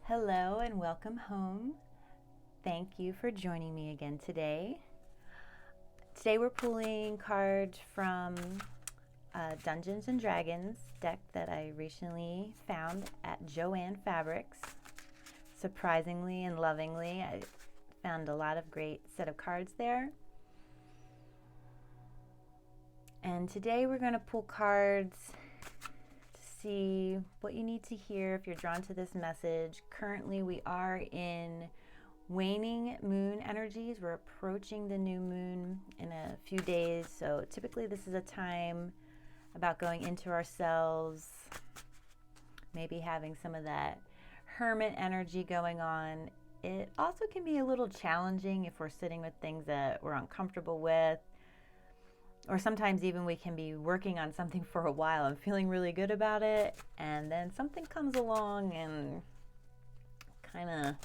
Hello and welcome home. Thank you for joining me again today. Today we're pulling cards from Dungeons and Dragons deck that I recently found at Joann Fabrics. Surprisingly and lovingly, I found a lot of great set of cards there. And today we're going to pull cards to see what you need to hear if you're drawn to this message. Currently we are in waning moon energies. We're approaching the new moon in a few days, so typically this is a time about going into ourselves, maybe having some of that hermit energy going on. It also can be a little challenging if we're sitting with things that we're uncomfortable with, or sometimes even we can be working on something for a while and feeling really good about it, and then something comes along and kind of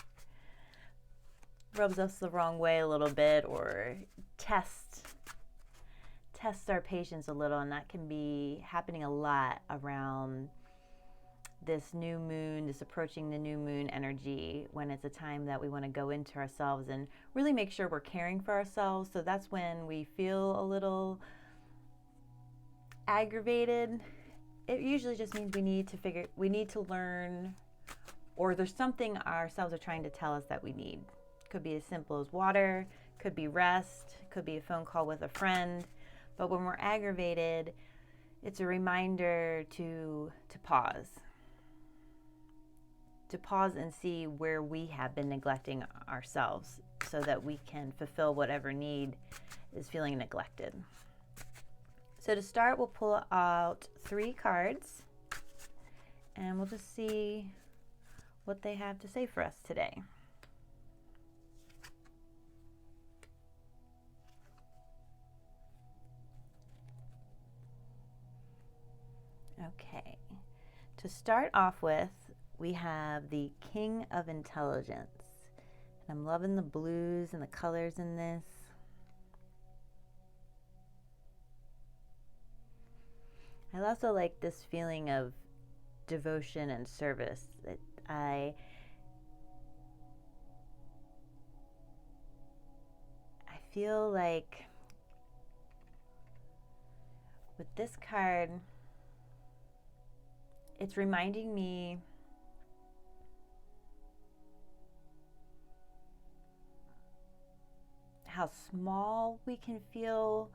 rubs us the wrong way a little bit, or tests our patience a little, and that can be happening a lot around this new moon, this approaching the new moon energy, when it's a time that we want to go into ourselves and really make sure we're caring for ourselves. So that's when we feel a little aggravated. It usually just means we need to learn, or there's something ourselves are trying to tell us that we need. Could be as simple as water, could be rest, could be a phone call with a friend. But when we're aggravated, it's a reminder to pause. To pause and see where we have been neglecting ourselves so that we can fulfill whatever need is feeling neglected. So to start, we'll pull out 3 cards and we'll just see what they have to say for us today. Okay, to start off with, we have the King of Intelligence. And I'm loving the blues and the colors in this. I also like this feeling of devotion and service. That I feel like with this card, it's reminding me how small we can feel,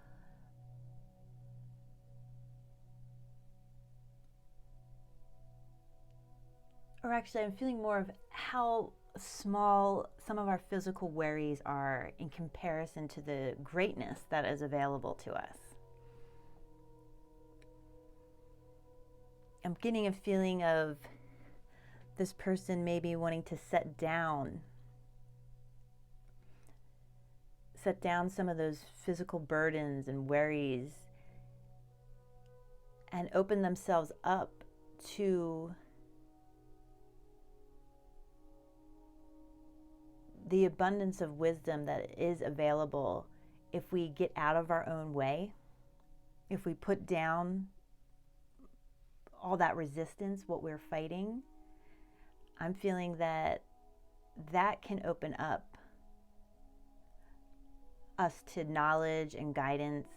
or actually I'm feeling more of how small some of our physical worries are in comparison to the greatness that is available to us. I'm getting a feeling of this person maybe wanting to set down some of those physical burdens and worries and open themselves up to the abundance of wisdom that is available if we get out of our own way, if we put down all that resistance, what we're fighting. I'm feeling that can open up us to knowledge and guidance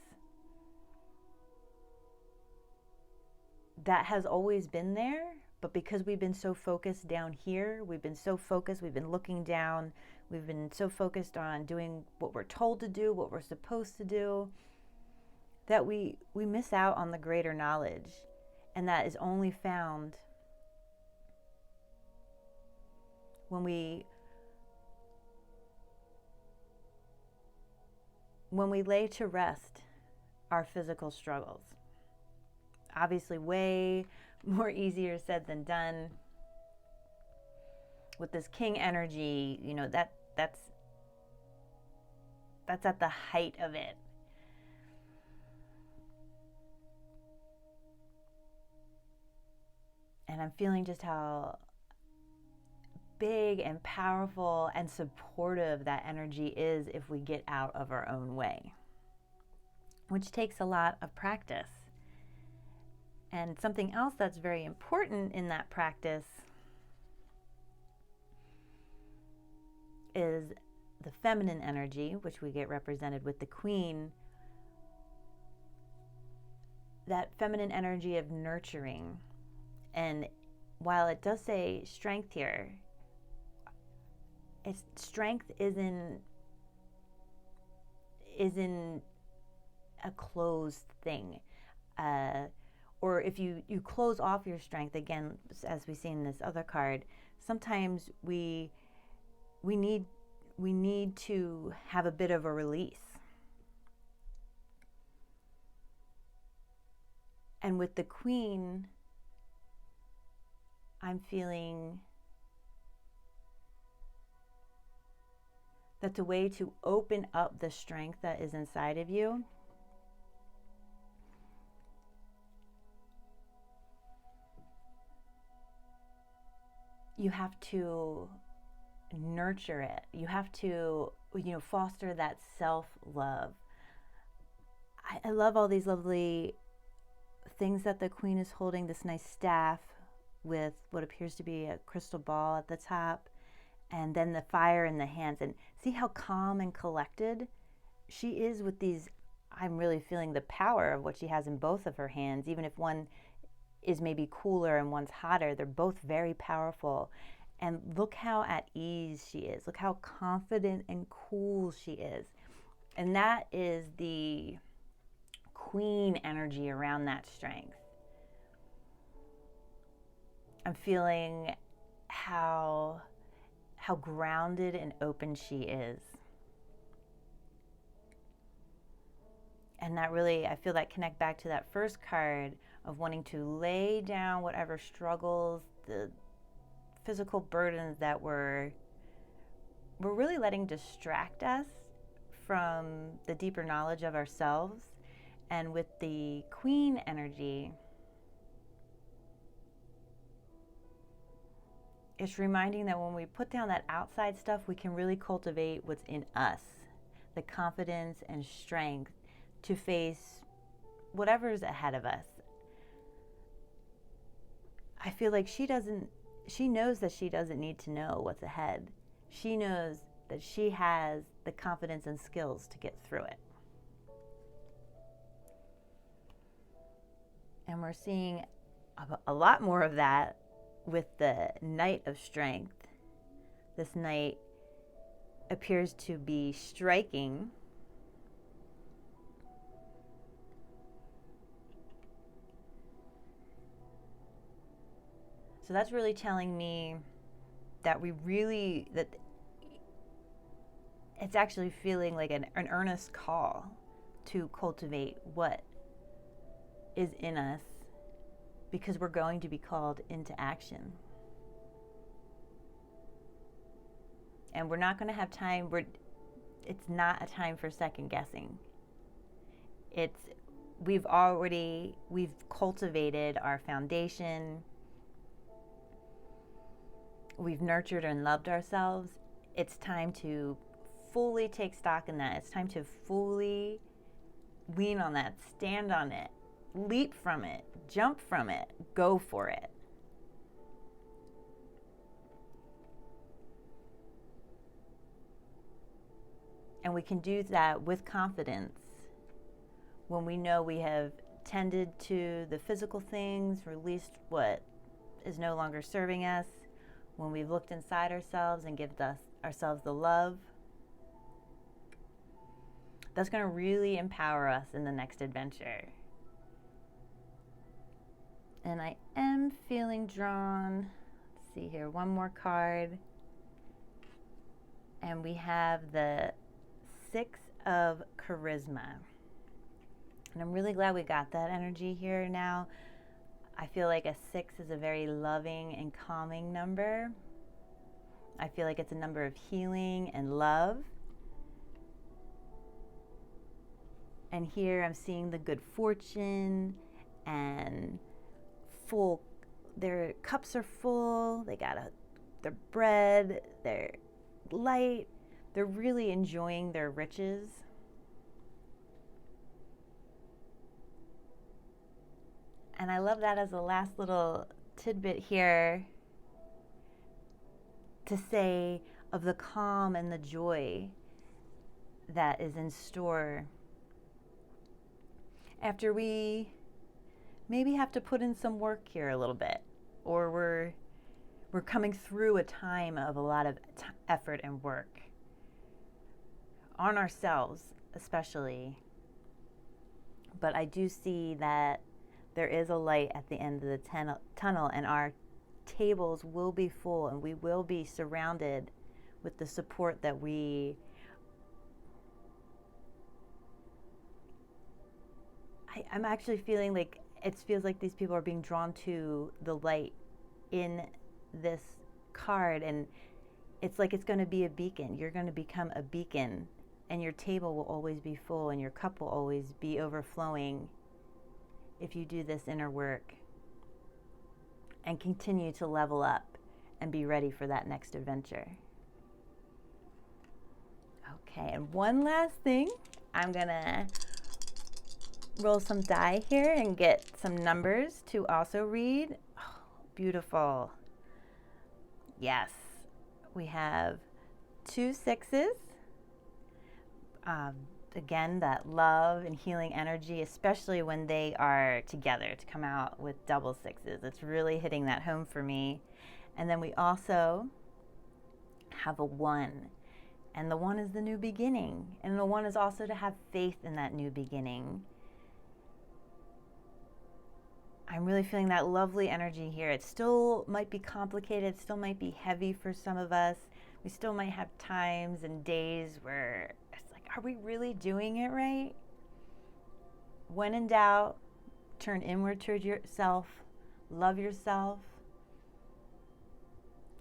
that has always been there, but because we've been so focused down here, we've been looking down, we've been so focused on doing what we're told to do, what we're supposed to do, that we miss out on the greater knowledge. And that is only found when we lay to rest our physical struggles. Obviously, way more easier said than done. With this king energy, that's at the height of it. And I'm feeling just how big and powerful and supportive that energy is if we get out of our own way, which takes a lot of practice. And something else that's very important in that practice is the feminine energy, which we get represented with the Queen. That feminine energy of nurturing. And while it does say strength here, strength isn't a closed thing. Or if you close off your strength, again, as we see in this other card, sometimes we need to have a bit of a release. And with the Queen, I'm feeling that the way to open up the strength that is inside of you have to nurture it. You have to, foster that self-love. I love all these lovely things that the Queen is holding, this nice staff with what appears to be a crystal ball at the top, and then the fire in the hands. And see how calm and collected she is with these. I'm really feeling the power of what she has in both of her hands. Even if one is maybe cooler and one's hotter, they're both very powerful. And look how at ease she is. Look how confident and cool she is. And that is the Queen energy around that strength. I'm feeling how grounded and open she is. And that really, I feel that connect back to that first card of wanting to lay down whatever struggles, the physical burdens that we're really letting distract us from the deeper knowledge of ourselves. And with the Queen energy, it's reminding that when we put down that outside stuff, we can really cultivate what's in us, the confidence and strength to face whatever's ahead of us. I feel like she knows that she doesn't need to know what's ahead. She knows that she has the confidence and skills to get through it. And we're seeing a lot more of that with the Knight of Strength. This knight appears to be striking. So that's really telling me that that it's actually feeling like an earnest call to cultivate what is in us, because we're going to be called into action. And we're not going to have time. It's not a time for second guessing. We've cultivated our foundation. We've nurtured and loved ourselves. It's time to fully take stock in that. It's time to fully lean on that, stand on it, leap from it, jump from it, go for it. And we can do that with confidence when we know we have tended to the physical things, released what is no longer serving us, when we've looked inside ourselves and given ourselves the love. That's going to really empower us in the next adventure. And I am feeling drawn. Let's see here, one more card. And we have the Six of Charisma. And I'm really glad we got that energy here now. I feel like a 6 is a very loving and calming number. I feel like it's a number of healing and love. And here I'm seeing the good fortune and full. Their cups are full. They got their bread, their light. They're really enjoying their riches. And I love that as the last little tidbit here to say, of the calm and the joy that is in store after we maybe have to put in some work here a little bit, or we're coming through a time of a lot of effort and work on ourselves especially. But I do see that there is a light at the end of the tunnel, and our tables will be full, and we will be surrounded with the support that I'm actually feeling like it feels like these people are being drawn to the light in this card, and it's like it's going to be a beacon. You're going to become a beacon, and your table will always be full, and your cup will always be overflowing if you do this inner work and continue to level up and be ready for that next adventure. Okay, and one last thing, I'm gonna roll some die here and get some numbers to also read. Oh, beautiful. Yes, we have 2 6s. Again, that love and healing energy, especially when they are together, to come out with double 6s. It's really hitting that home for me. And then we also have a 1. And the 1 is the new beginning. And the 1 is also to have faith in that new beginning. I'm really feeling that lovely energy here. It still might be complicated, it still might be heavy for some of us. We still might have times and days where it's like, are we really doing it right? When in doubt, turn inward toward yourself, love yourself,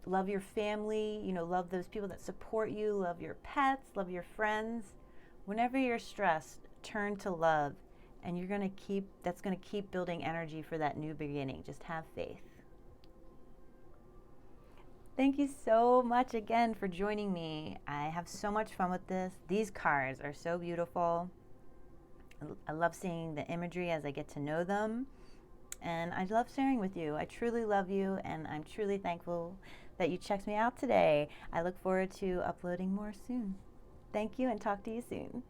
love your family, love those people that support you, love your pets, love your friends. Whenever you're stressed, turn to love, and that's going to keep building energy for that new beginning. Just have faith. Thank you so much again for joining me. I have so much fun with this. These cards are so beautiful. I love seeing the imagery as I get to know them. And I love sharing with you. I truly love you, and I'm truly thankful that you checked me out today. I look forward to uploading more soon. Thank you, and talk to you soon.